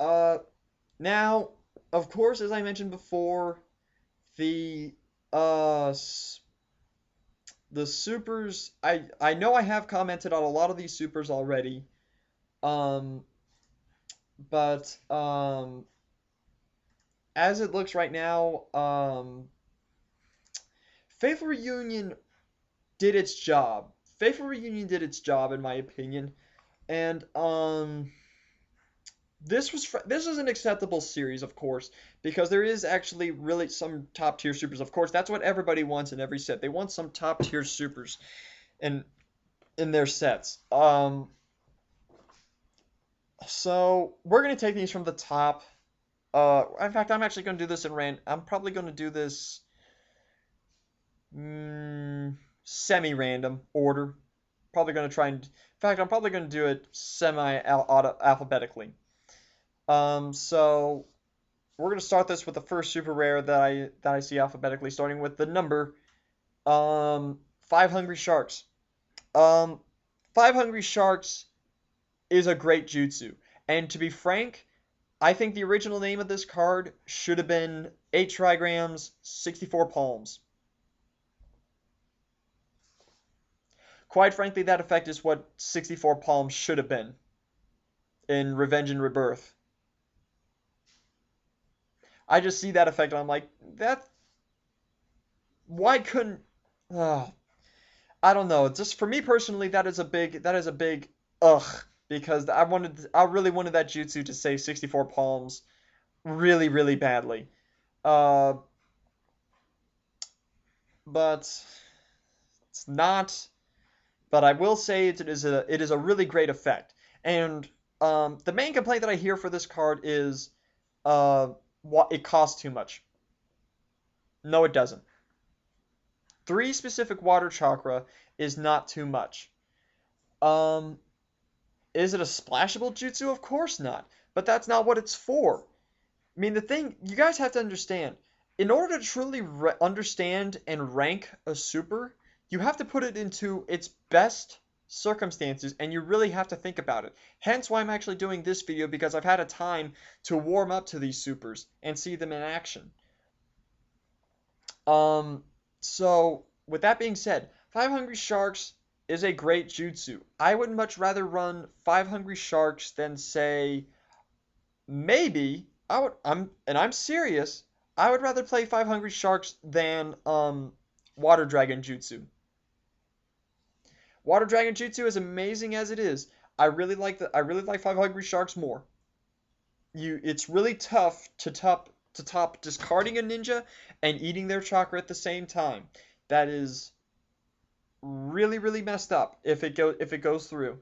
Uh, Now, of course, as I mentioned before, the uh s- the supers. I know I have commented on a lot of these supers already. Um, but as it looks right now, Fateful Reunion did its job. Fateful Reunion did its job, in my opinion, and this is an acceptable series, of course, because there is actually really some top tier supers. Of course, that's what everybody wants in every set. They want some top tier supers in their sets. So we're gonna take these from the top. In fact, I'm actually gonna do this in I'm probably gonna do this semi-random order. Probably gonna try and. In fact, I'm probably gonna do it semi-alphabetically. So we're gonna start this with the first super rare that I see alphabetically, starting with the number 5 Hungry Sharks. Um, 5 Hungry Sharks is a great jutsu, and to be frank, I think the original name of this card should have been 8 trigrams, 64 palms. Quite frankly, that effect is what 64 palms should have been in Revenge and Rebirth. I just see that effect and I'm like, that. Why couldn't. Uh, I don't know. Just for me personally, that is a big ugh because I really wanted that jutsu to say 64 palms really really badly. Uh, but it's not. But I will say it is a really great effect. And the main complaint that I hear for this card is what it costs too much. No, it doesn't. 3 specific water chakra is not too much. Um, Is it a splashable jutsu? Of course not. But that's not what it's for. I mean, the thing you guys have to understand, in order to truly understand and rank a super, you have to put it into its best circumstances and you really have to think about it. Hence why I'm actually doing this video because I've had a time to warm up to these supers and see them in action. Um, so with that being said, 5 Hungry Sharks is a great jutsu. I would much rather run 5 Hungry Sharks than say maybe I'm serious. I would rather play 5 Hungry Sharks than Water Dragon Jutsu. Water Dragon Jutsu is amazing as it is. I really like 5 Hungry Sharks more. It's really tough to top discarding a ninja and eating their chakra at the same time. That is really really messed up if it goes through.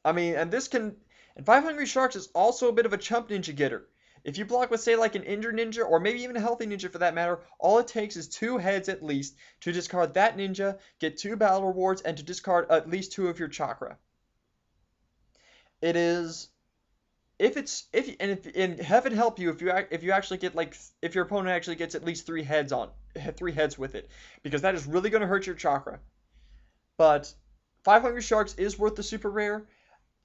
I mean, and 5 Hungry Sharks is also a bit of a chump ninja getter. If you block with say like an injured ninja or maybe even a healthy ninja for that matter, all it takes is 2 heads at least to discard that ninja, get 2 battle rewards, and to discard at least 2 of your chakra. It is if it's if and heaven help you if you actually get like if your opponent actually gets at least 3 heads with it, because that is really going to hurt your chakra. But 5 Hungry Sharks is worth the super rare.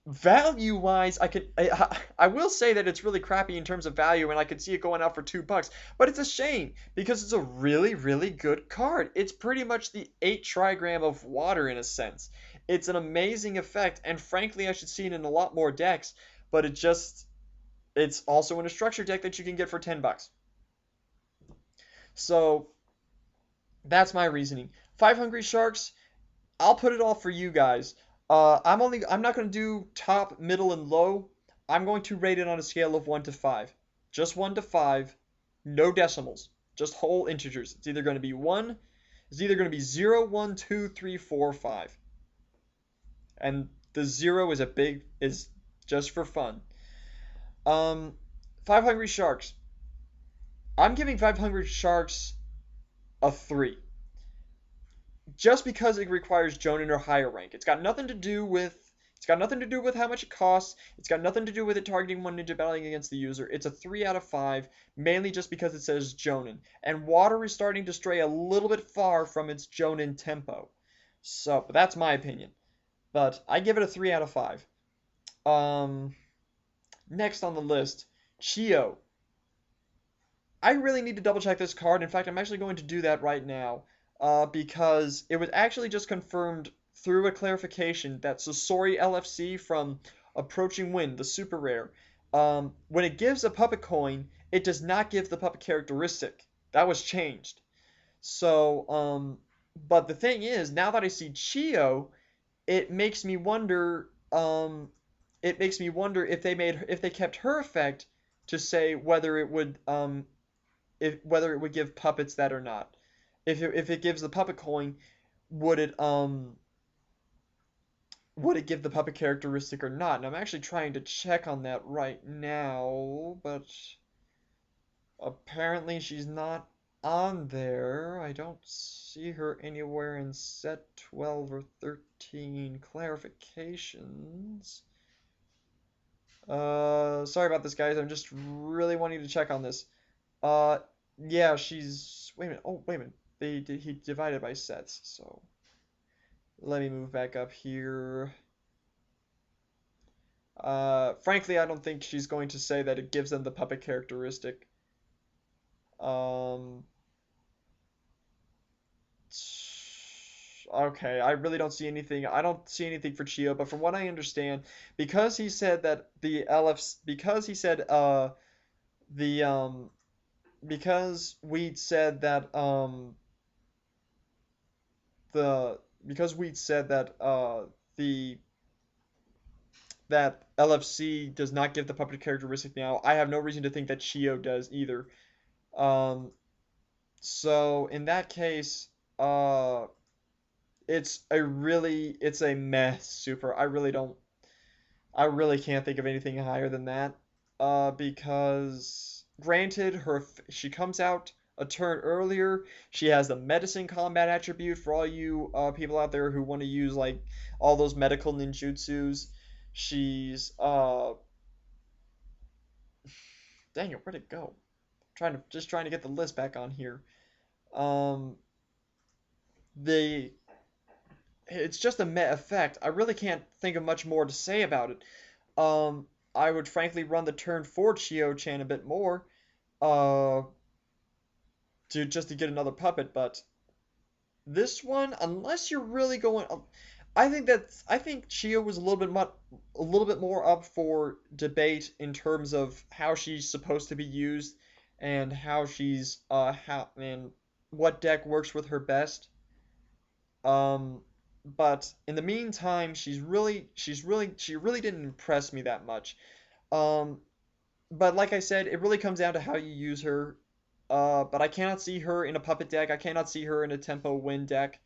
Value wise, I will say that it's really crappy in terms of value, and I could see it going out for $2. But it's a shame because it's a really really good card. It's pretty much the 8 trigram of water in a sense. It's an amazing effect, and frankly, I should see it in a lot more decks. But it's also in a structure deck that you can get for $10. So that's my reasoning. 5 Hungry Sharks. I'll put it all for you guys. I'm not going to do top, middle, and low. I'm going to rate it on a scale of 1 to 5. Just 1 to 5. No decimals. Just whole integers. It's either going to be 1, it's either going to be 0, 1, 2, 3, 4, 5. And the 0 is just for fun. Um, 5 Hungry Sharks. I'm giving 5 Hungry Sharks a 3. Just because it requires Jonin or higher rank. It's got nothing to do with how much it costs. It's got nothing to do with it targeting one ninja battling against the user. It's a 3 out of 5, mainly just because it says Jonin. And water is starting to stray a little bit far from its Jonin tempo. So, but that's my opinion. But I give it a 3 out of 5. Um, Next on the list, Chio. I really need to double check this card. In fact, I'm actually going to do that right now. Because it was actually just confirmed through a clarification that Sasori LFC from Approaching Wind, the super rare, when it gives a puppet coin, it does not give the puppet characteristic. That was changed. So, but the thing is, now that I see Chio, it makes me wonder, if they kept her effect to say whether it would, if whether it would give puppets that or not. If it gives the puppet coin, would it would it give the puppet characteristic or not? And I'm actually trying to check on that right now, but apparently she's not on there. I don't see her anywhere in set 12 or 13 clarifications. Sorry about this, guys. I'm just really wanting to check on this. Uh, yeah, she's. Wait a minute. Oh, wait a minute. He divided by sets, so let me move back up here. Frankly, I don't think she's going to say that it gives them the puppet characteristic. Um, okay, I really don't see anything. I don't see anything for Chio, but from what I understand, because he said that the LFs, because he said the because Weed said that the because Weed said that the that LFC does not give the puppet characteristic now, I have no reason to think that Chio does either. Um, so in that case, uh, it's a mess super. I really can't think of anything higher than that. Because granted, she comes out a turn earlier. She has the medicine combat attribute for all you people out there who want to use like all those medical ninjutsus. She's dang it, where'd it go? Trying to get the list back on here. Um, the it's just a met effect. I really can't think of much more to say about it. I would frankly run the turn for Chio-chan a bit more, uh, to just to get another puppet. But this one, unless you're really going, I think Chio was a little bit more up for debate in terms of how she's supposed to be used and how and what deck works with her best. Um, but in the meantime, she really didn't impress me that much. Um, but like I said, it really comes down to how you use her. But I cannot see her in a puppet deck. I cannot see her in a tempo win deck.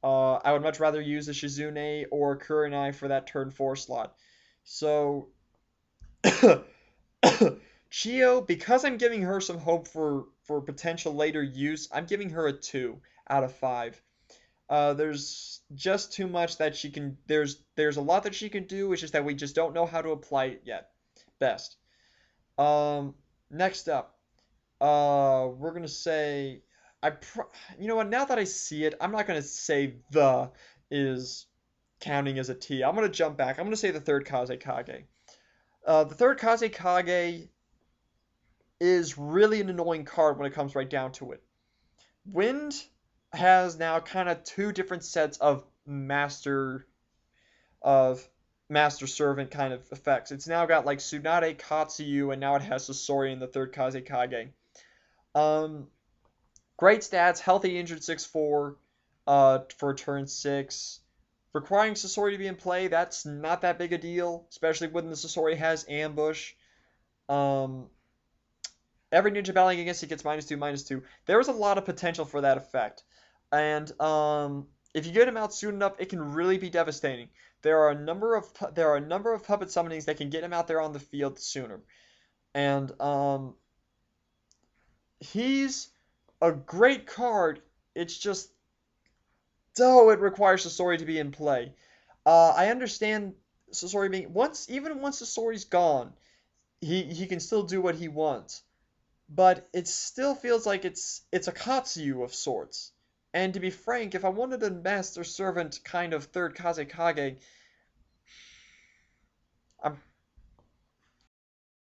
I would much rather use a Shizune or Kurenai for that turn 4 slot. So, Chio, because I'm giving her some hope for potential later use, I'm giving her a 2 out of 5. There's just too much that she can. There's a lot that she can do. It's just that we just don't know how to apply it yet. Best. Um, Next up, we're gonna say you know what? Now that I see it, I'm not gonna say the is counting as a T. I'm gonna jump back. I'm gonna say the third Kazekage. The third Kazekage is really an annoying card when it comes right down to it. Wind has now kind of two different sets of master servant kind of effects. It's now got like Tsunade Katsuyu, and now it has Sasori in the third Kazekage. Um, Great stats, healthy injured 6-4 for turn 6. Requiring Sasori to be in play, that's not that big a deal, especially when the Sasori has ambush. Um, every ninja battling against it gets -2, -2. There is a lot of potential for that effect. And if you get him out soon enough, it can really be devastating. There are a number of puppet summonings that can get him out there on the field sooner. And he's a great card. It's just, oh, it requires Sasori to be in play. I understand Sasori being even once Sasori's gone, he can still do what he wants. But it still feels like it's a Katsuyu of sorts. And to be frank, if I wanted a master servant kind of third Kazekage, I'm